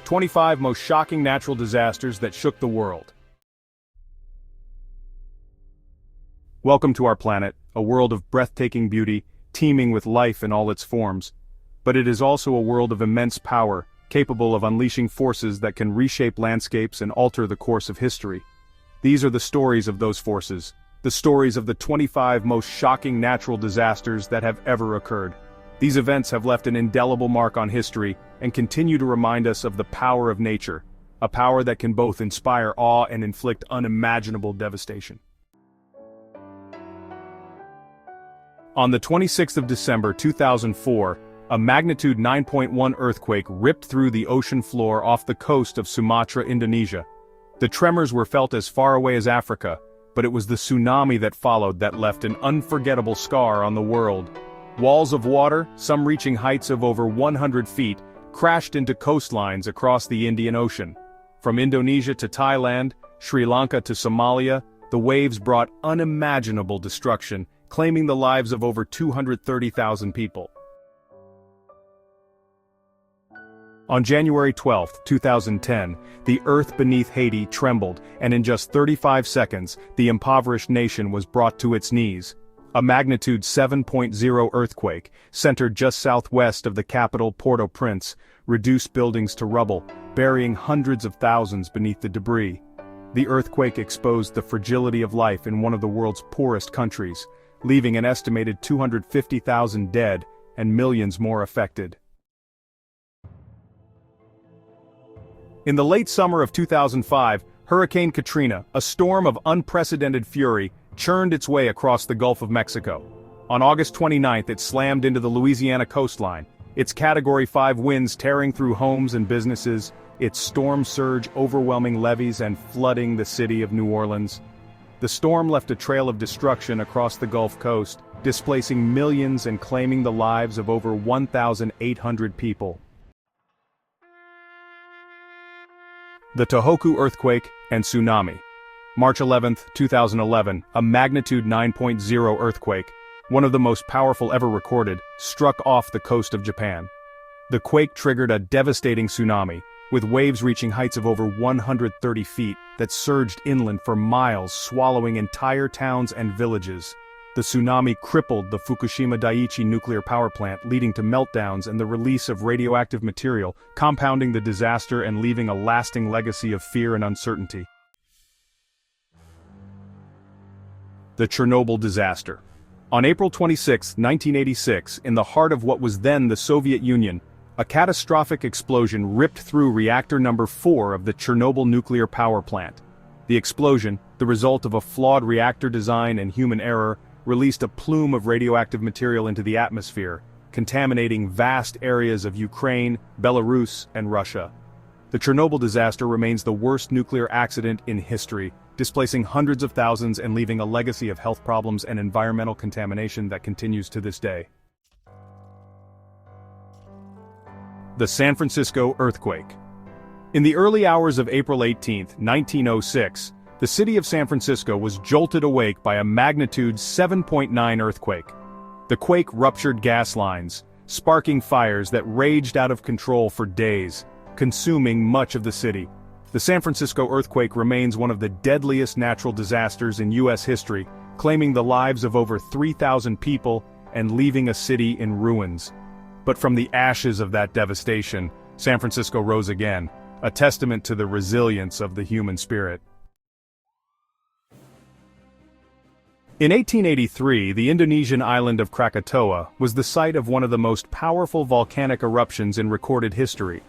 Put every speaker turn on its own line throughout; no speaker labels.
25 most shocking natural disasters that shook the world. Welcome to our planet, a world of breathtaking beauty, teeming with life in all its forms. But it is also a world of immense power, capable of unleashing forces that can reshape landscapes and alter the course of history. These are the stories of those forces, the stories of the 25 most shocking natural disasters that have ever occurred. These events have left an indelible mark on history and continue to remind us of the power of nature, a power that can both inspire awe and inflict unimaginable devastation. On the 26th of December 2004, a magnitude 9.1 earthquake ripped through the ocean floor off the coast of Sumatra, Indonesia. The tremors were felt as far away as Africa, but it was the tsunami that followed that left an unforgettable scar on the world. Walls of water, some reaching heights of over 100 feet, crashed into coastlines across the Indian Ocean. From Indonesia to Thailand, Sri Lanka to Somalia, the waves brought unimaginable destruction, claiming the lives of over 230,000 people. On January 12, 2010, the earth beneath Haiti trembled, and in just 35 seconds, the impoverished nation was brought to its knees. A magnitude 7.0 earthquake, centered just southwest of the capital Port-au-Prince, reduced buildings to rubble, burying hundreds of thousands beneath the debris. The earthquake exposed the fragility of life in one of the world's poorest countries, leaving an estimated 250,000 dead and millions more affected. In the late summer of 2005, Hurricane Katrina, a storm of unprecedented fury, churned its way across the Gulf of Mexico. On August 29, it slammed into the Louisiana coastline, its Category 5 winds tearing through homes and businesses, its storm surge overwhelming levees and flooding the city of New Orleans. The storm left a trail of destruction across the Gulf Coast, displacing millions and claiming the lives of over 1,800 people. The Tohoku earthquake and tsunami. March 11, 2011, a magnitude 9.0 earthquake, one of the most powerful ever recorded, struck off the coast of Japan. The quake triggered a devastating tsunami, with waves reaching heights of over 130 feet that surged inland for miles, swallowing entire towns and villages. The tsunami crippled the Fukushima Daiichi nuclear power plant, leading to meltdowns and the release of radioactive material, compounding the disaster and leaving a lasting legacy of fear and uncertainty. The Chernobyl disaster. On April 26, 1986, in the heart of what was then the Soviet Union, a catastrophic explosion ripped through reactor number 4 of the Chernobyl nuclear power plant. The explosion, the result of a flawed reactor design and human error, released a plume of radioactive material into the atmosphere, contaminating vast areas of Ukraine, Belarus, and Russia. The Chernobyl disaster remains the worst nuclear accident in history, displacing hundreds of thousands and leaving a legacy of health problems and environmental contamination that continues to this day. The San Francisco earthquake. In the early hours of April 18, 1906, the city of San Francisco was jolted awake by a magnitude 7.9 earthquake. The quake ruptured gas lines, sparking fires that raged out of control for days, consuming much of the city. The San Francisco earthquake remains one of the deadliest natural disasters in U.S. history, claiming the lives of over 3,000 people and leaving a city in ruins. But from the ashes of that devastation, San Francisco rose again, a testament to the resilience of the human spirit. In 1883, the Indonesian island of Krakatoa was the site of one of the most powerful volcanic eruptions in recorded history.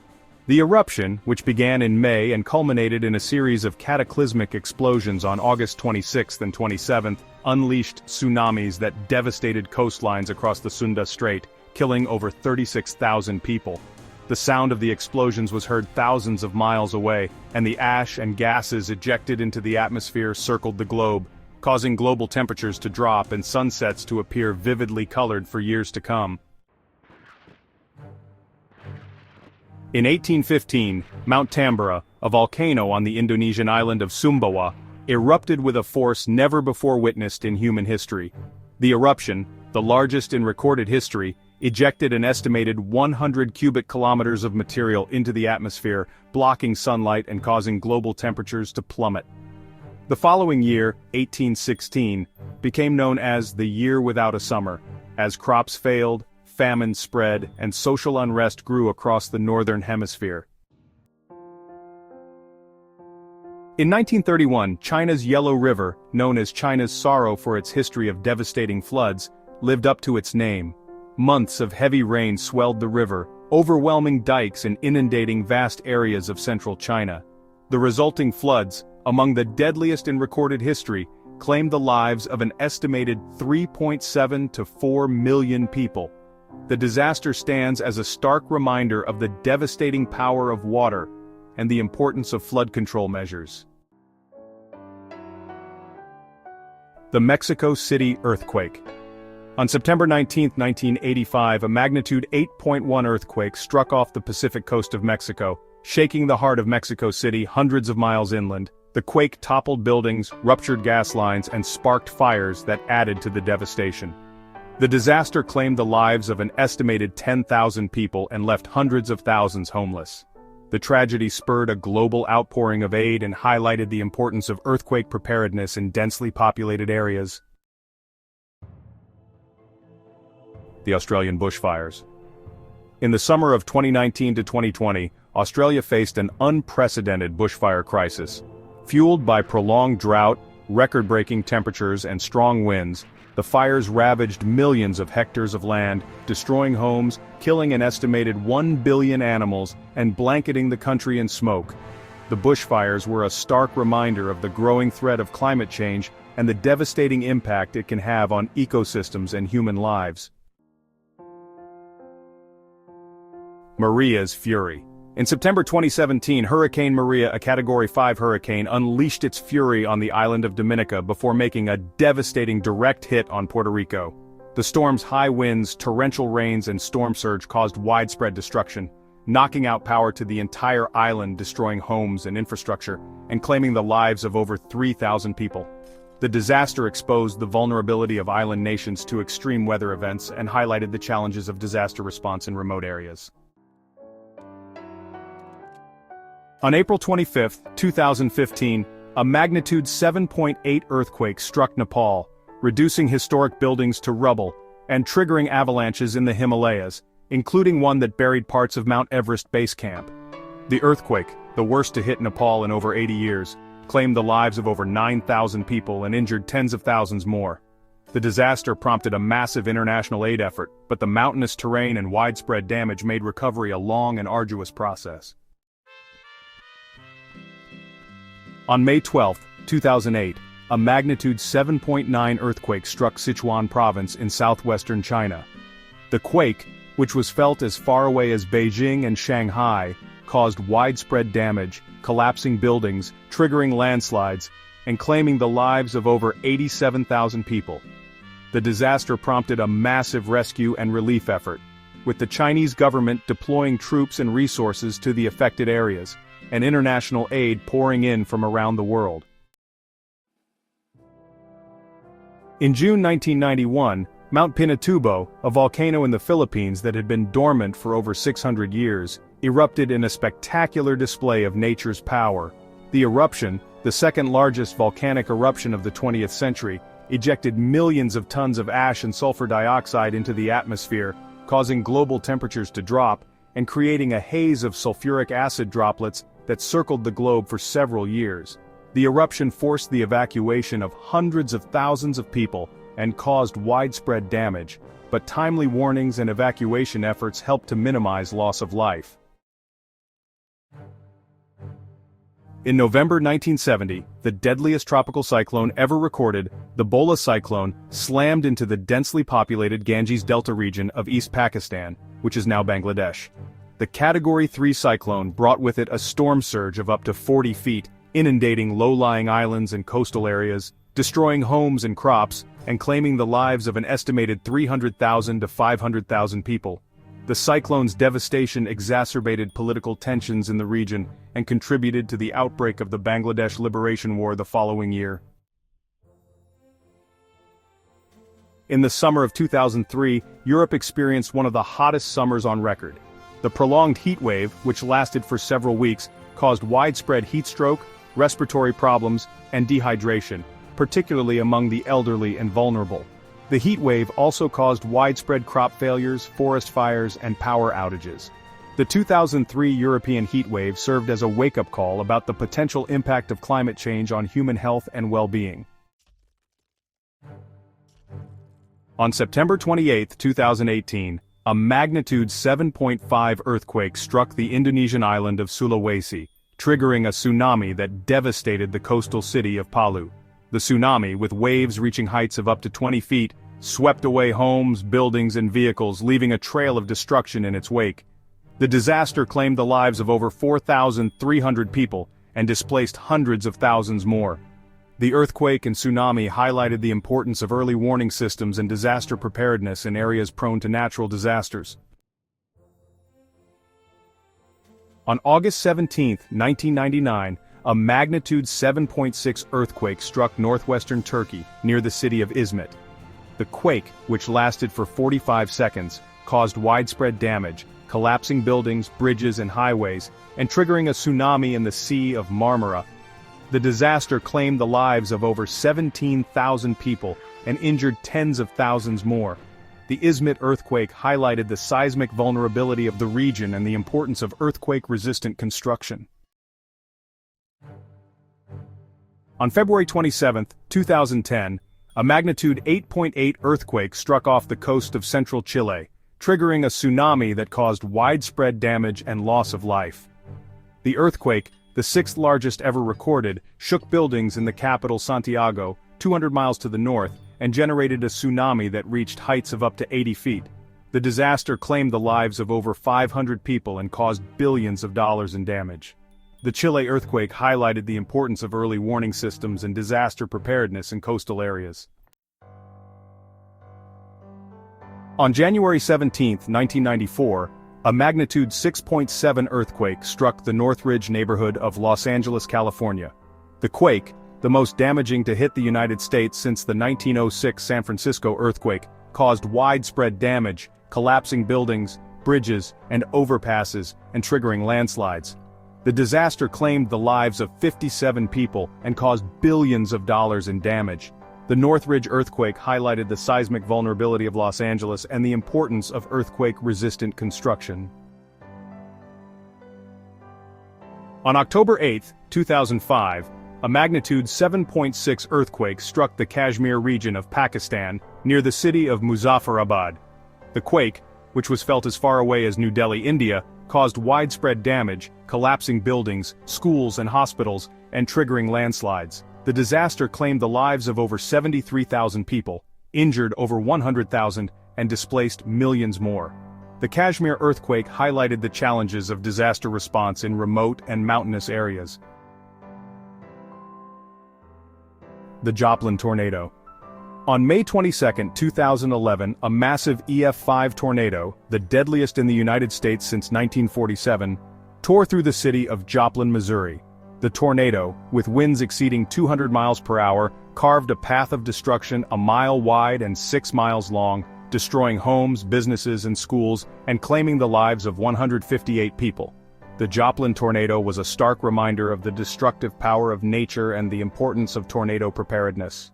The eruption, which began in May and culminated in a series of cataclysmic explosions on August 26 and 27, unleashed tsunamis that devastated coastlines across the Sunda Strait, killing over 36,000 people. The sound of the explosions was heard thousands of miles away, and the ash and gases ejected into the atmosphere circled the globe, causing global temperatures to drop and sunsets to appear vividly colored for years to come. In 1815, Mount Tambora, a volcano on the Indonesian island of Sumbawa, erupted with a force never before witnessed in human history. The eruption, the largest in recorded history, ejected an estimated 100 cubic kilometers of material into the atmosphere, blocking sunlight and causing global temperatures to plummet. The following year, 1816, became known as the Year Without a Summer, as crops failed, famine spread, and social unrest grew across the northern hemisphere. In 1931, China's Yellow River, known as China's Sorrow for its history of devastating floods, lived up to its name. Months of heavy rain swelled the river, overwhelming dikes and inundating vast areas of central China. The resulting floods, among the deadliest in recorded history, claimed the lives of an estimated 3.7 to 4 million people. The disaster stands as a stark reminder of the devastating power of water and the importance of flood control measures. The Mexico City earthquake. On September 19, 1985, a magnitude 8.1 earthquake struck off the Pacific coast of Mexico, shaking the heart of Mexico City hundreds of miles inland. The quake toppled buildings, ruptured gas lines, and sparked fires that added to the devastation. The disaster claimed the lives of an estimated 10,000 people and left hundreds of thousands homeless. The tragedy spurred a global outpouring of aid and highlighted the importance of earthquake preparedness in densely populated areas. The Australian bushfires. In the summer of 2019 to 2020, Australia faced an unprecedented bushfire crisis. Fueled by prolonged drought, record-breaking temperatures, and strong winds, the fires ravaged millions of hectares of land, destroying homes, killing an estimated 1 billion animals, and blanketing the country in smoke. The bushfires were a stark reminder of the growing threat of climate change and the devastating impact it can have on ecosystems and human lives. Maria's fury. In September 2017, Hurricane Maria, a Category 5 hurricane, unleashed its fury on the island of Dominica before making a devastating direct hit on Puerto Rico. The storm's high winds, torrential rains, and storm surge caused widespread destruction, knocking out power to the entire island, destroying homes and infrastructure, and claiming the lives of over 3,000 people. The disaster exposed the vulnerability of island nations to extreme weather events and highlighted the challenges of disaster response in remote areas. On April 25, 2015, a magnitude 7.8 earthquake struck Nepal, reducing historic buildings to rubble and triggering avalanches in the Himalayas, including one that buried parts of Mount Everest base camp. The earthquake, the worst to hit Nepal in over 80 years, claimed the lives of over 9,000 people and injured tens of thousands more. The disaster prompted a massive international aid effort, but the mountainous terrain and widespread damage made recovery a long and arduous process. On May 12, 2008, a magnitude 7.9 earthquake struck Sichuan province in southwestern China. The quake, which was felt as far away as Beijing and Shanghai, caused widespread damage, collapsing buildings, triggering landslides, and claiming the lives of over 87,000 people. The disaster prompted a massive rescue and relief effort, with the Chinese government deploying troops and resources to the affected areas, and international aid pouring in from around the world. In June 1991, Mount Pinatubo, a volcano in the Philippines that had been dormant for over 600 years, erupted in a spectacular display of nature's power. The eruption, the second largest volcanic eruption of the 20th century, ejected millions of tons of ash and sulfur dioxide into the atmosphere, causing global temperatures to drop, and creating a haze of sulfuric acid droplets that circled the globe for several years. The eruption forced the evacuation of hundreds of thousands of people and caused widespread damage, but timely warnings and evacuation efforts helped to minimize loss of life. In November 1970, the deadliest tropical cyclone ever recorded, the Bola cyclone, slammed into the densely populated Ganges Delta region of East Pakistan, which is now Bangladesh. The Category 3 cyclone brought with it a storm surge of up to 40 feet, inundating low-lying islands and coastal areas, destroying homes and crops, and claiming the lives of an estimated 300,000 to 500,000 people. The cyclone's devastation exacerbated political tensions in the region and contributed to the outbreak of the Bangladesh Liberation War the following year. In the summer of 2003, Europe experienced one of the hottest summers on record. The prolonged heat wave, which lasted for several weeks, caused widespread heat stroke, respiratory problems, and dehydration, particularly among the elderly and vulnerable. The heat wave also caused widespread crop failures, forest fires, and power outages. The 2003 European heat wave served as a wake-up call about the potential impact of climate change on human health and well-being. On September 28, 2018, a magnitude 7.5 earthquake struck the Indonesian island of Sulawesi, triggering a tsunami that devastated the coastal city of Palu. The tsunami, with waves reaching heights of up to 20 feet, swept away homes, buildings, and vehicles, leaving a trail of destruction in its wake. The disaster claimed the lives of over 4,300 people and displaced hundreds of thousands more. The earthquake and tsunami highlighted the importance of early warning systems and disaster preparedness in areas prone to natural disasters. On August 17, 1999, a magnitude 7.6 earthquake struck northwestern Turkey, near the city of Izmit. The quake, which lasted for 45 seconds, caused widespread damage, collapsing buildings, bridges, and highways, and triggering a tsunami in the Sea of Marmara. The disaster claimed the lives of over 17,000 people and injured tens of thousands more. The Izmit earthquake highlighted the seismic vulnerability of the region and the importance of earthquake-resistant construction. On February 27, 2010, a magnitude 8.8 earthquake struck off the coast of central Chile, triggering a tsunami that caused widespread damage and loss of life. The earthquake, the sixth largest ever recorded, shook buildings in the capital Santiago, 200 miles to the north, and generated a tsunami that reached heights of up to 80 feet. The disaster claimed the lives of over 500 people and caused billions of dollars in damage. The Chile earthquake highlighted the importance of early warning systems and disaster preparedness in coastal areas. On January 17, 1994, a magnitude 6.7 earthquake struck the Northridge neighborhood of Los Angeles, California. The quake, the most damaging to hit the United States since the 1906 San Francisco earthquake, caused widespread damage, collapsing buildings, bridges, and overpasses, and triggering landslides. The disaster claimed the lives of 57 people and caused billions of dollars in damage. The Northridge earthquake highlighted the seismic vulnerability of Los Angeles and the importance of earthquake-resistant construction. On October 8, 2005, a magnitude 7.6 earthquake struck the Kashmir region of Pakistan, near the city of Muzaffarabad. The quake, which was felt as far away as New Delhi, India, caused widespread damage, collapsing buildings, schools and hospitals, and triggering landslides. The disaster claimed the lives of over 73,000 people, injured over 100,000, and displaced millions more. The Kashmir earthquake highlighted the challenges of disaster response in remote and mountainous areas. The Joplin tornado. On May 22, 2011, a massive EF5 tornado, the deadliest in the United States since 1947, tore through the city of Joplin, Missouri. The tornado, with winds exceeding 200 miles per hour, carved a path of destruction a mile wide and 6 miles long, destroying homes, businesses, and schools, and claiming the lives of 158 people. The Joplin tornado was a stark reminder of the destructive power of nature and the importance of tornado preparedness.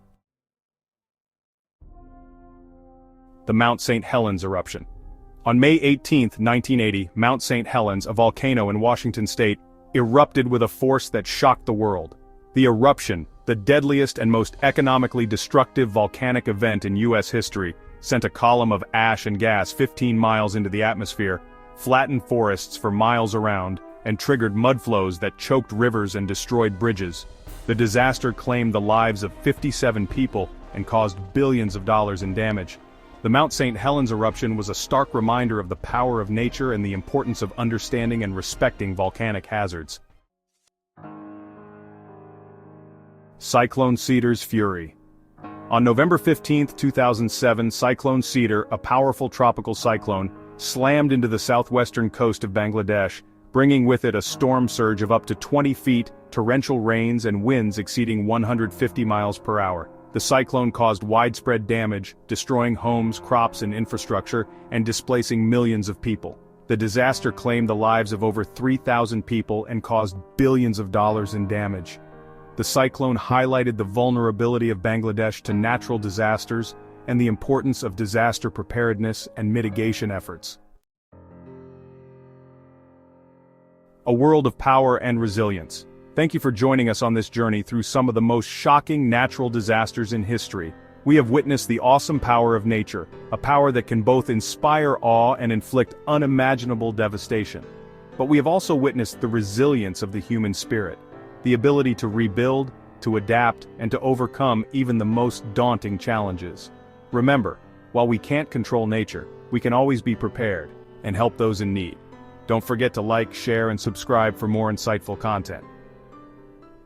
The Mount St. Helens eruption. On May 18, 1980, Mount St. Helens, a volcano in Washington state, erupted with a force that shocked the world. The eruption, the deadliest and most economically destructive volcanic event in U.S. history, sent a column of ash and gas 15 miles into the atmosphere, flattened forests for miles around, and triggered mudflows that choked rivers and destroyed bridges. The disaster claimed the lives of 57 people and caused billions of dollars in damage. The Mount St. Helens eruption was a stark reminder of the power of nature and the importance of understanding and respecting volcanic hazards. Cyclone Cedar's fury. On November 15, 2007, Cyclone Cedar, a powerful tropical cyclone, slammed into the southwestern coast of Bangladesh, bringing with it a storm surge of up to 20 feet, torrential rains and winds exceeding 150 miles per hour. The cyclone caused widespread damage, destroying homes, crops and infrastructure, and displacing millions of people. The disaster claimed the lives of over 3,000 people and caused billions of dollars in damage. The cyclone highlighted the vulnerability of Bangladesh to natural disasters and the importance of disaster preparedness and mitigation efforts. A world of power and resilience. Thank you for joining us on this journey through some of the most shocking natural disasters in history. We have witnessed the awesome power of nature, a power that can both inspire awe and inflict unimaginable devastation. But we have also witnessed the resilience of the human spirit, the ability to rebuild, to adapt, and to overcome even the most daunting challenges. Remember, while we can't control nature, we can always be prepared and help those in need. Don't forget to like, share, and subscribe for more insightful content.